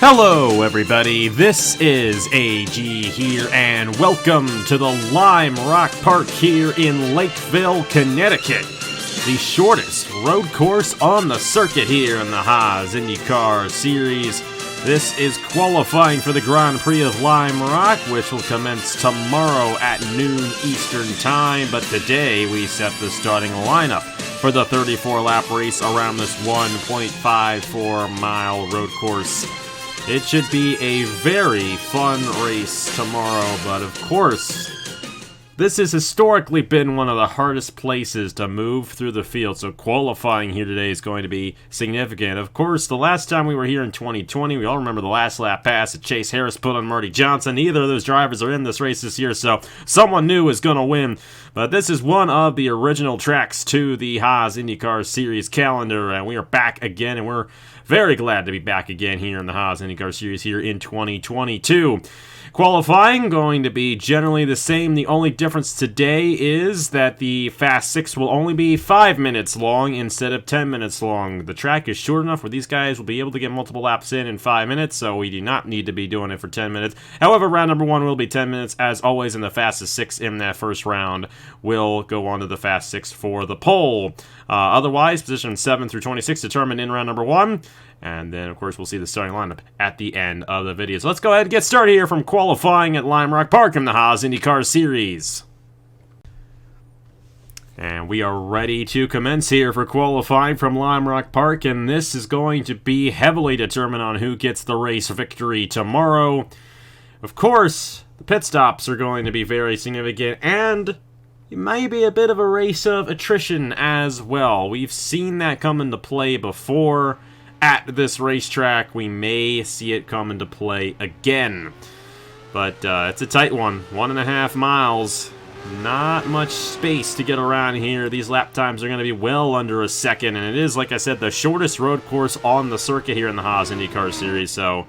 Hello everybody, this is AG here, and welcome to the Lime Rock Park here in Lakeville, Connecticut. The shortest road course on the circuit here in the Haas IndyCar Series. This is qualifying for the Grand Prix of Lime Rock, which will commence tomorrow at noon Eastern Time, but today we set the starting lineup for the 34-lap race around this 1.54-mile road course. It should be a very fun race tomorrow, but of course, this has historically been one of the hardest places to move through the field, so qualifying here today is going to be significant. Of course, the last time we were here in 2020, we all remember the last lap pass that Chase Harris put on Marty Johnson. Neither of those drivers are in this race this year, so someone new is going to win. But this is one of the original tracks to the Haas IndyCar Series calendar, and we are back again, and we're very glad to be back again here in the Haas IndyCar Series here in 2022. Qualifying going to be generally the same. The only difference today is that the Fast 6 will only be 5 minutes long instead of 10 minutes long. The track is short enough where these guys will be able to get multiple laps in 5 minutes, so we do not need to be doing it for 10 minutes. However, round number 1 will be 10 minutes as always, and the fastest 6 in that first round will go on to the Fast 6 for the pole. Otherwise, position 7 through 26 determined in round number 1. And then, of course, we'll see the starting lineup at the end of the video. So let's go ahead and get started here from qualifying at Lime Rock Park in the Haas IndyCar Series. And we are ready to commence here for qualifying from Lime Rock Park, and this is going to be heavily determined on who gets the race victory tomorrow. Of course, the pit stops are going to be very significant, and it may be a bit of a race of attrition as well. We've seen that come into play before. At this racetrack, we may see it come into play again. But it's a tight one. 1.5 miles. Not much space to get around here. These lap times are going to be well under a second. And it is, like I said, the shortest road course on the circuit here in the Haas IndyCar Series. So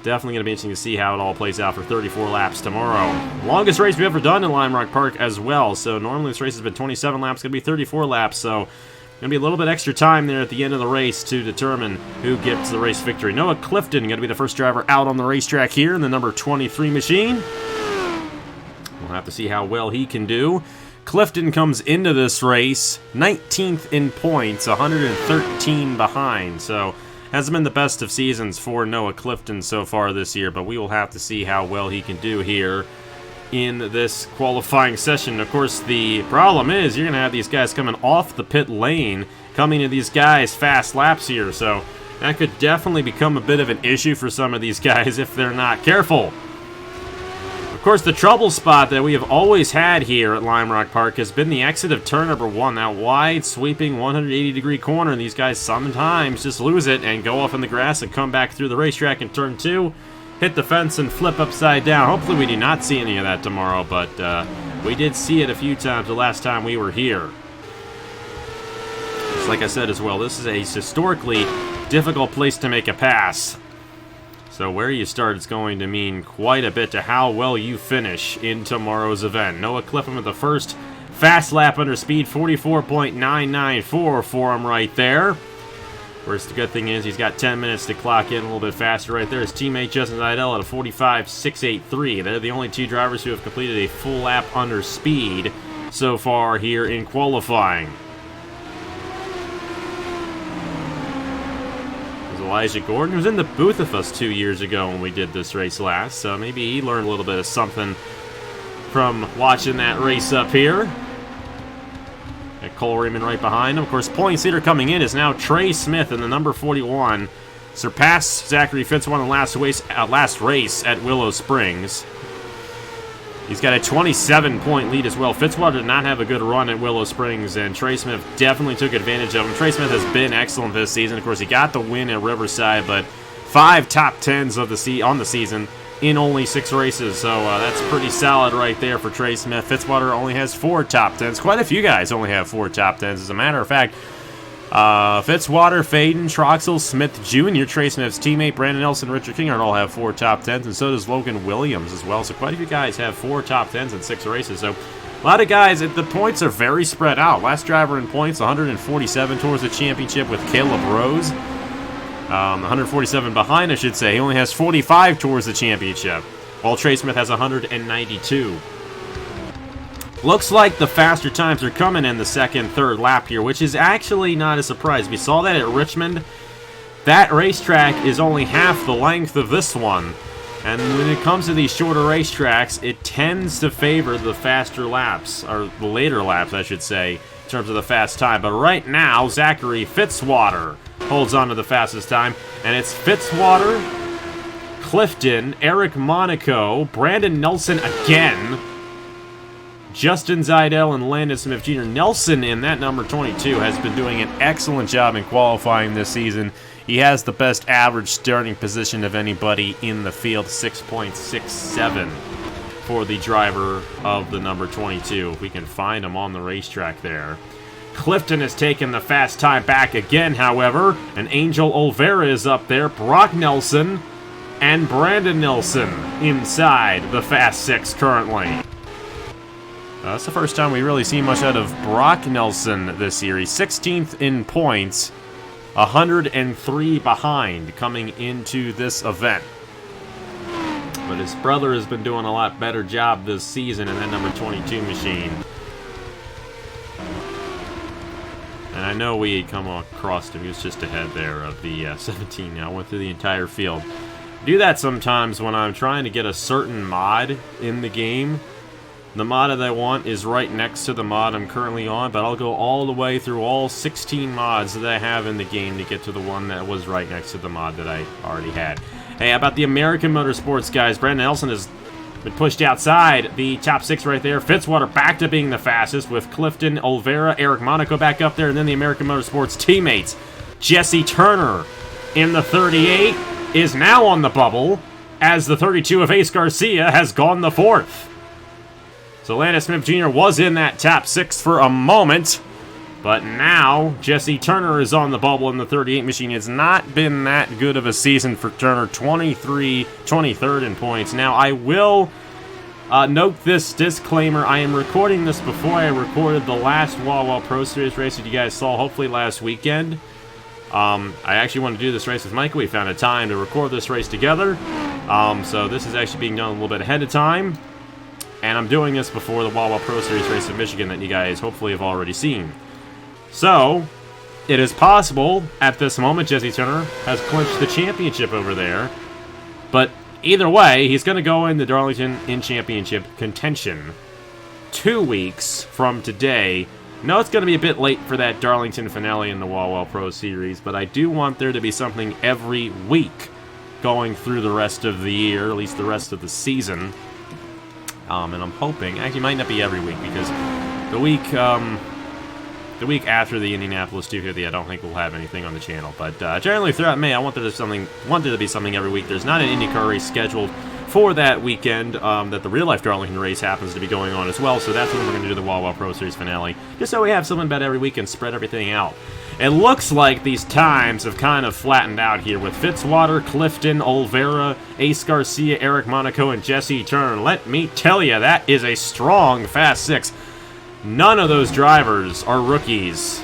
definitely going to be interesting to see how it all plays out for 34 laps tomorrow. Longest race we've ever done in Lime Rock Park as well. So normally this race has been 27 laps. It's going to be 34 laps. So going to be a little bit extra time there at the end of the race to determine who gets the race victory. Noah Clifton going to be the first driver out on the racetrack here in the number 23 machine. We'll have to see how well he can do. Clifton comes into this race 19th in points, 113 behind. So hasn't been the best of seasons for Noah Clifton so far this year, but we will have to see how well he can do here in this qualifying session. Of course, the problem is you're going to have these guys coming off the pit lane, coming to these guys fast laps here, so that could definitely become a bit of an issue for some of these guys if they're not careful. Of course, the trouble spot that we have always had here at Lime Rock Park has been the exit of turn number 1, that wide sweeping 180-degree corner, and these guys sometimes just lose it and go off in the grass and come back through the racetrack in turn 2. Hit the fence and flip upside down. Hopefully we do not see any of that tomorrow, but we did see it a few times the last time we were here. Just like I said as well, this is a historically difficult place to make a pass. So where you start is going to mean quite a bit to how well you finish in tomorrow's event. Noah Clifton with the first fast lap under speed, 44.994 for him right there. Of course, the good thing is he's got 10 minutes to clock in a little bit faster right there. His teammate Justin Idell at a 45.683. They're the only two drivers who have completed a full lap under speed so far here in qualifying. There's Elijah Gordon, who was in the booth with us 2 years ago when we did this race last, so maybe he learned a little bit of something from watching that race up here. Got Cole Raymond right behind him. Of course, points leader coming in is now Trey Smith in the number 41. Surpassed Zachary Fitzwater in the last race at Willow Springs. He's got a 27-point lead as well. Fitzwater did not have a good run at Willow Springs, and Trey Smith definitely took advantage of him. Trey Smith has been excellent this season. Of course, he got the win at Riverside, but 5 top 10s on the season in only 6 races, so that's pretty solid right there for Trey Smith. Fitzwater only has 4 top 10s. Quite a few guys only have 4 top 10s. As a matter of fact, Fitzwater, Faden, Troxel, Smith Jr., Trey Smith's teammate, Brandon Nelson, Richard Kinghart all have 4 top 10s, and so does Logan Williams as well. So quite a few guys have 4 top 10s in 6 races. So a lot of guys, the points are very spread out. Last driver in points, 147 towards the championship with Caleb Rose. 147 behind, I should say. He only has 45 towards the championship, while Trey Smith has 192. Looks like the faster times are coming in the second, third lap here, which is actually not a surprise. We saw that at Richmond. That racetrack is only half the length of this one. And when it comes to these shorter racetracks, it tends to favor the faster laps, or the later laps, I should say, in terms of the fast time. But right now, Zachary Fitzwater holds on to the fastest time, and it's Fitzwater, Clifton, Eric Monaco, Brandon Nelson again, Justin Zeidel, and Landon Smith Jr. Nelson in that number 22 has been doing an excellent job in qualifying this season. He has the best average starting position of anybody in the field, 6.67 for the driver of the number 22. If we can find him on the racetrack there. Clifton has taken the fast time back again, however, and Angel Oliveira is up there, Brock Nelson, and Brandon Nelson inside the Fast 6 currently. That's the first time we really see much out of Brock Nelson this year. He's 16th in points, 103 behind coming into this event. But his brother has been doing a lot better job this season in that number 22 machine. And I know we had come across him. He was just ahead there of the 17 now. Went through the entire field. I do that sometimes when I'm trying to get a certain mod in the game. The mod that I want is right next to the mod I'm currently on, but I'll go all the way through all 16 mods that I have in the game to get to the one that was right next to the mod that I already had. Hey, how about the American Motorsports guys? Brandon Nelson has been pushed outside the top 6 right there. Fitzwater back to being the fastest with Clifton, Oliveira, Eric Monaco back up there, and then the American Motorsports teammates. Jesse Turner in the 38 is now on the bubble, as the 32 of Ace Garcia has gone the 4th. So Landon Smith Jr. was in that top 6 for a moment, but now Jesse Turner is on the bubble in the 38 machine. It's not been that good of a season for Turner, 23rd in points. Now, I will note this disclaimer. I am recording this before I recorded the last Wawa Pro Series race that you guys saw, hopefully last weekend. I actually want to do this race with Mike. We found a time to record this race together. So this is actually being done a little bit ahead of time. And I'm doing this before the Wawa Pro Series race in Michigan that you guys hopefully have already seen. So, it is possible at this moment Jesse Turner has clinched the championship over there. But either way, he's going to go into Darlington in championship contention 2 weeks from today. No, it's going to be a bit late for that Darlington finale in the Wawa Pro Series, but I do want there to be something every week going through the rest of the year, at least the rest of the season. And I'm hoping, actually might not be every week, because the week after the Indianapolis 250, I don't think we'll have anything on the channel. But generally throughout May, I want there to be something every week. There's not an IndyCar race scheduled for that weekend. That the real life Darlington race happens to be going on as well. So that's when we're going to do the Wawa Pro Series finale, just so we have something about every week and spread everything out. It looks like these times have kind of flattened out here with Fitzwater, Clifton, Oliveira, Ace Garcia, Eric Monaco, and Jesse Turner. Let me tell you, that is a strong Fast 6. None of those drivers are rookies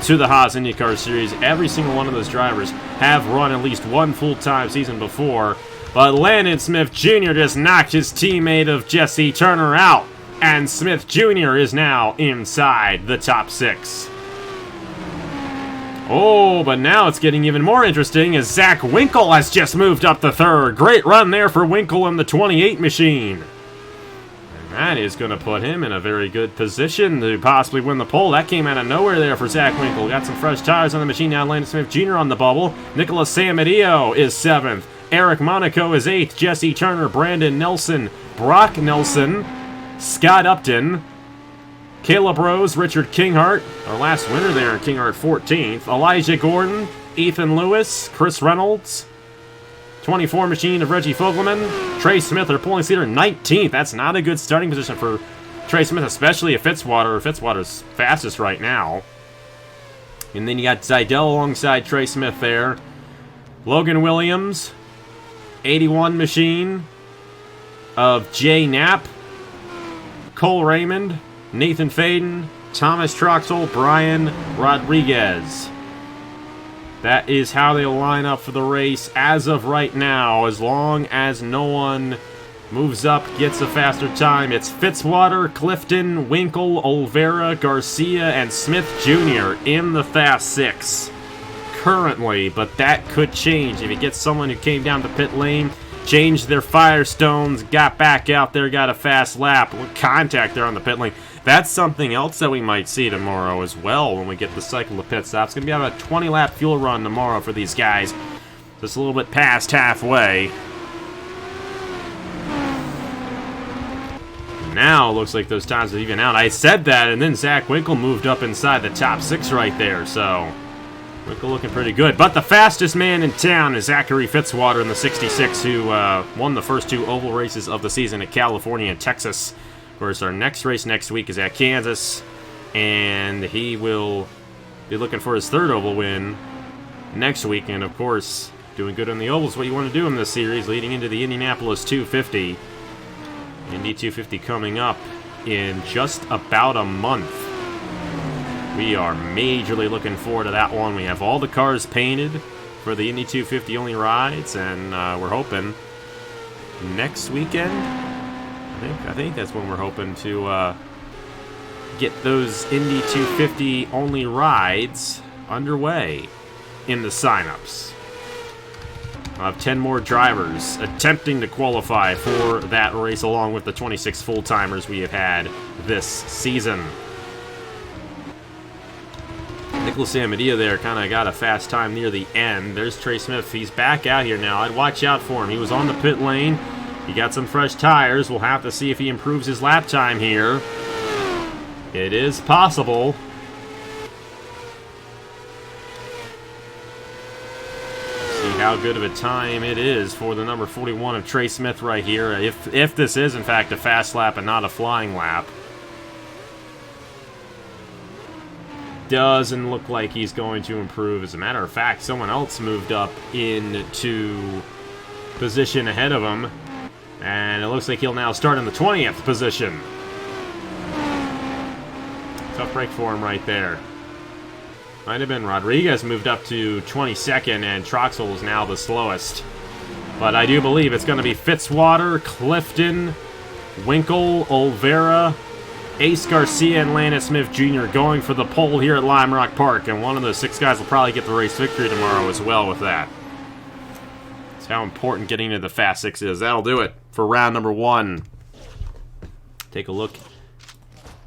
to the Haas IndyCar Series. Every single one of those drivers have run at least one full-time season before. But Landon Smith Jr. just knocked his teammate of Jesse Turner out. And Smith Jr. is now inside the top 6. Oh, but now it's getting even more interesting as Zach Winkle has just moved up to 3rd. Great run there for Winkle in the 28 machine. And that is going to put him in a very good position to possibly win the pole. That came out of nowhere there for Zach Winkle. Got some fresh tires on the machine now. Landon Smith Jr. on the bubble. Nicholas Samadillo is 7th. Eric Monaco is 8th. Jesse Turner, Brandon Nelson, Brock Nelson, Scott Upton, Caleb Rose, Richard Kinghart, our last winner there in Kinghart 14th. Elijah Gordon, Ethan Lewis, Chris Reynolds, 24 machine of Reggie Fogelman. Trey Smith, our points leader, 19th. That's not a good starting position for Trey Smith, especially if Fitzwater. Fitzwater's fastest right now. And then you got Zeidel alongside Trey Smith there. Logan Williams, 81 machine of Jay Knapp, Cole Raymond, Nathan Faden, Thomas Troxel, Brian Rodriguez. that is how they'll line up for the race as of right now. As long as no one moves up, gets a faster time, it's Fitzwater, Clifton, Winkle, Oliveira, Garcia, and Smith Jr. in the Fast Six currently, but that could change if you get someone who came down the pit lane, changed their Firestones, got back out there, got a fast lap, contact there on the pit lane. That's something else that we might see tomorrow as well when we get the cycle of pit stops. It's going to be about a 20-lap fuel run tomorrow for these guys. Just a little bit past halfway. Now, looks like those times have even out. I said that, and then Zach Winkle moved up inside the top 6 right there, so Winkle looking pretty good. But the fastest man in town is Zachary Fitzwater in the 66, who won the first 2 oval races of the season at California and Texas. Of course, our next race next week is at Kansas, and he will be looking for his 3rd oval win next week. And, of course, doing good on the ovals, what you want to do in this series, leading into the Indianapolis 250. Indy 250 coming up in just about a month. We are majorly looking forward to that one. We have all the cars painted for the Indy 250 only rides, and we're hoping next weekend, I think that's when we're hoping to get those Indy 250 only rides underway in the signups. I'll have 10 more drivers attempting to qualify for that race, along with the 26 full-timers we have had this season. Nicholas Amadia there kind of got a fast time near the end. There's Trey Smith. He's back out here now. I'd watch out for him. He was on the pit lane. He got some fresh tires. We'll have to see if he improves his lap time here. It is possible. How good of a time it is for the number 41 of Trey Smith right here, if this is in fact a fast lap and not a flying lap. Doesn't look like he's going to improve. As a matter of fact, someone else moved up into position ahead of him, and it looks like he'll now start in the 20th position. Tough break for him right there. Might have been Rodriguez moved up to 22nd, and Troxel is now the slowest. But I do believe it's going to be Fitzwater, Clifton, Winkle, Oliveira, Ace Garcia, and Landon Smith Jr. going for the pole here at Lime Rock Park. And one of those 6 guys will probably get the race victory tomorrow as well with that. That's how important getting into the Fast 6 is. That'll do it for round number 1. Take a look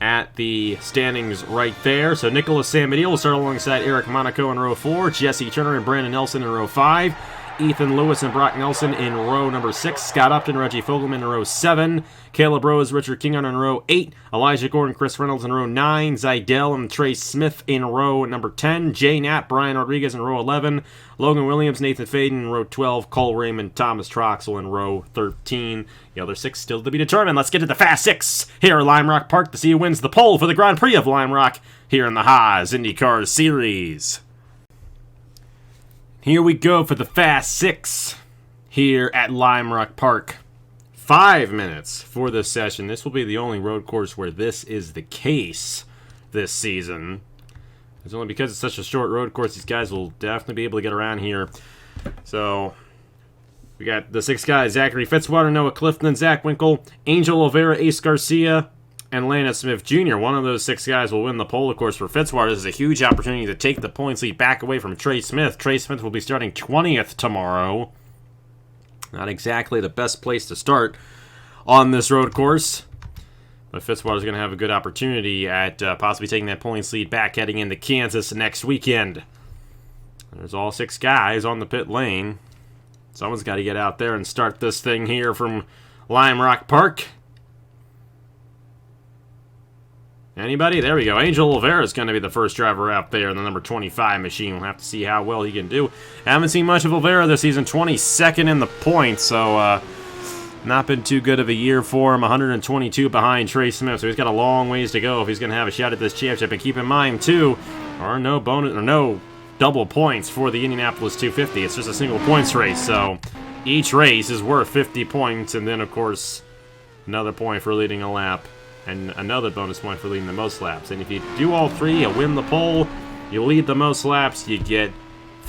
at the standings right there. So Nicholas Samadiel will start alongside Eric Monaco in row 4, Jesse Turner and Brandon Nelson in row 5, Ethan Lewis and Brock Nelson in row number 6, Scott Upton, Reggie Fogelman in row 7, Caleb Rose, Richard Kinghorn in row 8, Elijah Gordon, Chris Reynolds in row 9, Zidell and Trey Smith in row number 10, Jay Knapp, Brian Rodriguez in row 11, Logan Williams, Nathan Faden in row 12, Cole Raymond, Thomas Troxel in row 13. The other 6 still to be determined. Let's get to the Fast 6 here at Lime Rock Park to see who wins the pole for the Grand Prix of Lime Rock here in the Haas IndyCar Series. Here we go for the Fast 6 here at Lime Rock Park. 5 minutes for this session. This will be the only road course where this is the case this season. It's only because it's such a short road course, these guys will definitely be able to get around here. So we got the 6 guys: Zachary Fitzwater, Noah Clifton, Zach Winkle, Angel Oliveira, Ace Garcia, and Landon Smith Jr. One of those 6 guys will win the pole, of course, for Fitzwater. This is a huge opportunity to take the points lead back away from Trey Smith. Trey Smith will be starting 20th tomorrow. Not exactly the best place to start on this road course, but Fitzwater's going to have a good opportunity at possibly taking that points lead back heading into Kansas next weekend. There's all 6 guys on the pit lane. Someone's got to get out there and start this thing here from Lime Rock Park. Anybody? There we go. Angel Oliveira is going to be the first driver out there in the number 25 machine. We'll have to see how well he can do. Haven't seen much of Oliveira this season. 22nd in the points, so not been too good of a year for him. 122 behind Trey Smith, so he's got a long ways to go if he's going to have a shot at this championship. And keep in mind, too, there are no bonus or no double points for the Indianapolis 250. It's just a single points race, so each race is worth 50 points, and then, of course, another point for leading a lap, and another bonus point for leading the most laps. And if you do all 3, you win the pole, you lead the most laps, you get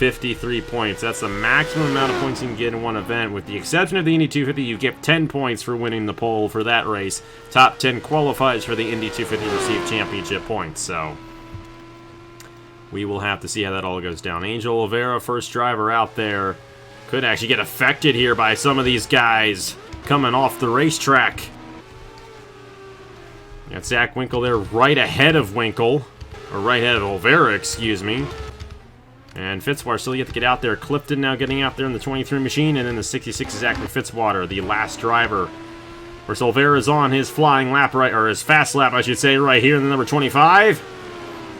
53 points. That's the maximum amount of points you can get in one event. With the exception of the Indy 250, you get 10 points for winning the pole for that race. Top 10 qualifies for the Indy 250 receive championship points. So we will have to see how that all goes down. Angel Oliveira, first driver out there, could actually get affected here by some of these guys coming off the racetrack. Got Zach Winkle there right ahead of Winkle. Or right ahead of Oliveira, excuse me. And Fitzwater still yet to get out there. Clifton now getting out there in the 23 machine. And then the 66 is Zachary Fitzwater, the last driver. Of course, Oliveira is on his flying lap, right, or his fast lap, I should say, right here in the number 25.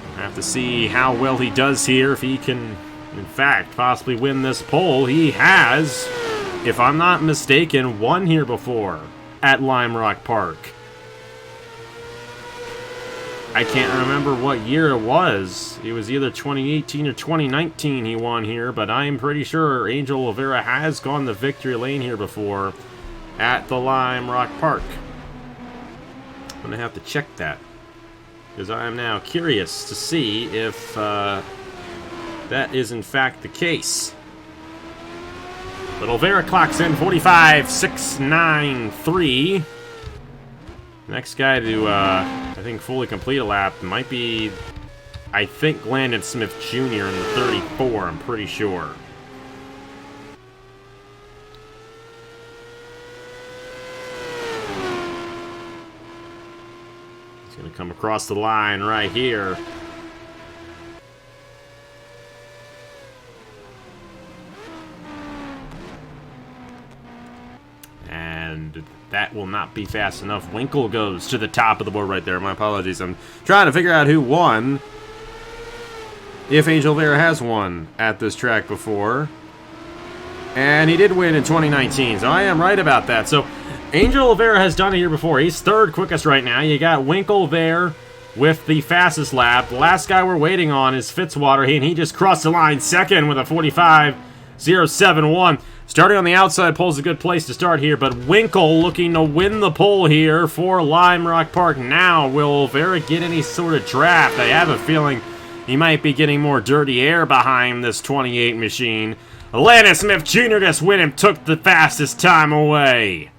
We'll have to see how well he does here. If he can, in fact, possibly win this pole. He has, if I'm not mistaken, won here before at Lime Rock Park. I can't remember what year it was. It was either 2018 or 2019 he won here, but I'm pretty sure Angel Oliveira has gone the victory lane here before at the Lime Rock Park. I'm going to have to check that, because I am now curious to see if that is in fact the case. But Oliveira clocks in 45.693. Next guy to, I think, fully complete a lap might be, I think, Landon Smith Jr. in the 34, I'm pretty sure. He's going to come across the line right here. And that will not be fast enough. Winkle goes to the top of the board right there. My apologies. I'm trying to figure out who won. If Angel Oliveira has won at this track before. And he did win in 2019, so I am right about that. So Angel Oliveira has done it here before. He's third quickest right now. You got Winkle there with the fastest lap. The last guy we're waiting on is Fitzwater, and he just crossed the line second with a 45.071. Starting on the outside pole is a good place to start here, but Winkle looking to win the pole here for Lime Rock Park. Now, will Oliveira get any sort of draft? I have a feeling he might be getting more dirty air behind this 28 machine. Landon Smith Jr. just went and took the fastest time away.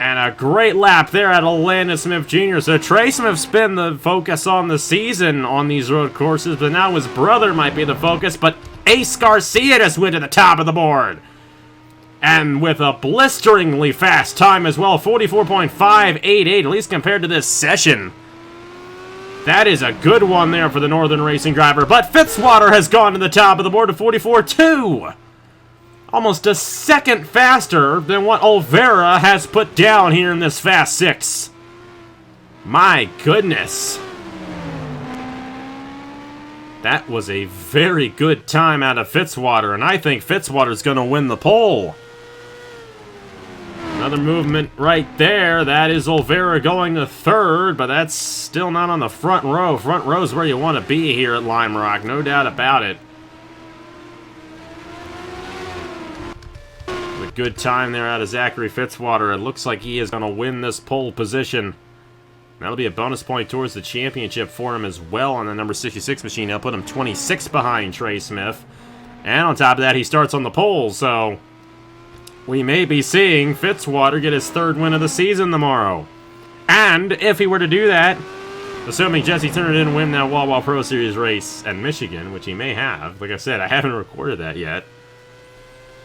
And a great lap there out of Landon Smith Jr. So Trey Smith's been the focus on the season on these road courses, but now his brother might be the focus, but Ace Garcia just went to the top of the board. And with a blisteringly fast time as well, 44.588, at least compared to this session. That is a good one there for the Northern Racing driver. But Fitzwater has gone to the top of the board to 44.2. Almost a second faster than what Oliveira has put down here in this Fast 6. My goodness. That was a very good time out of Fitzwater, and I think Fitzwater's going to win the pole. Another movement right there. That is Oliveira going to third, but that's still not on the front row. Front row is where you want to be here at Lime Rock, no doubt about it. A good time there out of Zachary Fitzwater. It looks like he is going to win this pole position. That'll be a bonus point towards the championship for him as well on the number 66 machine. That'll put him 26 behind Trey Smith. And on top of that, he starts on the pole, so we may be seeing Fitzwater get his third win of the season tomorrow. And if he were to do that, assuming Jesse Turner didn't win that Wawa Pro Series race at Michigan, which he may have, like I said, I haven't recorded that yet,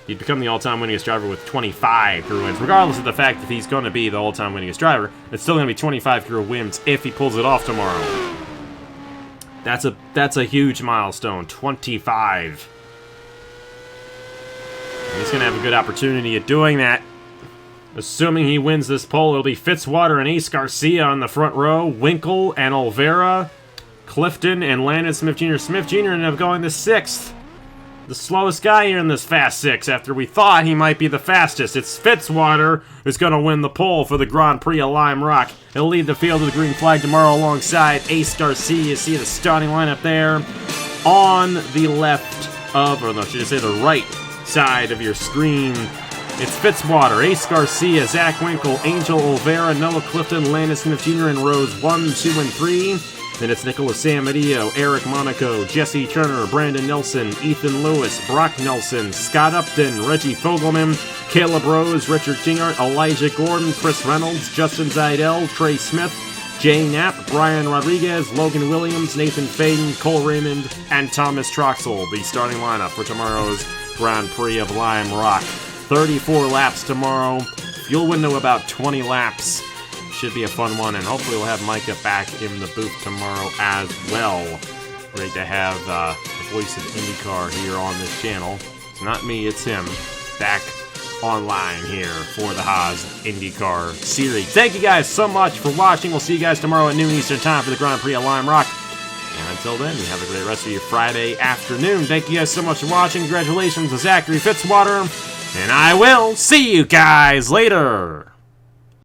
he'd become the all-time winningest driver with 25 career wins. Regardless of the fact that he's going to be the all-time winningest driver, it's still going to be 25 career wins if he pulls it off tomorrow. That's a huge milestone, 25. And he's going to have a good opportunity at doing that. Assuming he wins this pole, it'll be Fitzwater and Ace Garcia on the front row, Winkle and Oliveira, Clifton and Landon Smith Jr. Smith Jr. ended up going to 6th. The slowest guy here in this Fast 6 after we thought he might be the fastest. It's Fitzwater who's going to win the pole for the Grand Prix of Lime Rock. He'll lead the field with the green flag tomorrow alongside Ace Garcia. You see the starting lineup there on the left of, or no, should I say the right side of your screen. It's Fitzwater, Ace Garcia, Zach Winkle, Angel Oliveira, Noah Clifton, Landon Smith Jr. in rows 1, 2, and 3. Then it's Nicholas Samadio, Eric Monaco, Jesse Turner, Brandon Nelson, Ethan Lewis, Brock Nelson, Scott Upton, Reggie Fogelman, Caleb Rose, Richard Kingart, Elijah Gordon, Chris Reynolds, Justin Zidell, Trey Smith, Jay Knapp, Brian Rodriguez, Logan Williams, Nathan Faden, Cole Raymond, and Thomas Troxel, the starting lineup for tomorrow's Grand Prix of Lime Rock. 34 laps tomorrow. Fuel window about 20 laps. Should be a fun one, and hopefully we'll have Micah back in the booth tomorrow as well. Great to have the voice of IndyCar here on this channel. It's not me, it's him. Back online here for the Haas IndyCar series. Thank you guys so much for watching. We'll see you guys tomorrow at noon Eastern Time for the Grand Prix of Lime Rock. And until then, you have a great rest of your Friday afternoon. Thank you guys so much for watching. Congratulations to Zachary Fitzwater. And I will see you guys later.